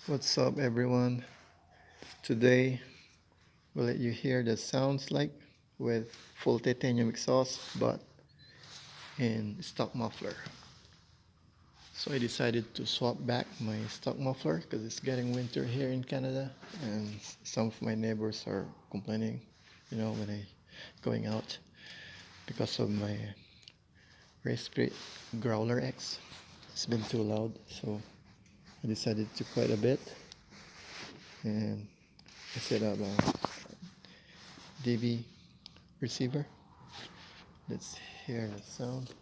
What's up, everyone? Today we'll let you hear the sounds like with full titanium exhaust but in stock muffler. So I decided to swap back my stock muffler because it's getting winter here in Canada and some of my neighbors are complaining, when I going out because of my racefit growler X. It's been too loud, so I decided to quit a bit and I set up a DB receiver. Let's hear the sound.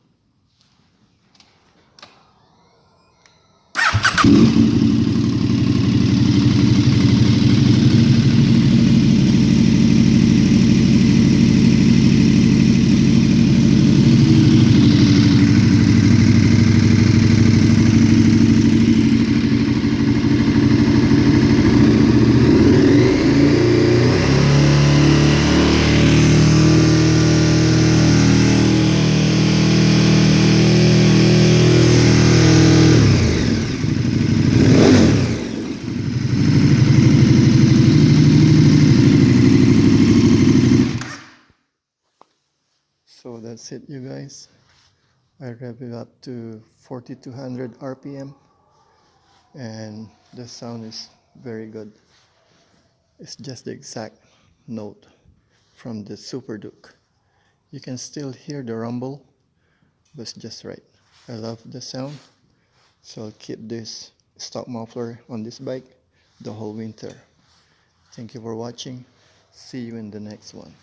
So that's it, you guys. I rev it up to 4200 RPM and the sound is very good. It's just the exact note from the superduke. You can still hear the rumble, but it's just right. I love the sound, so I'll keep this stock muffler on this bike the whole winter. Thank you for watching. See you in the next one.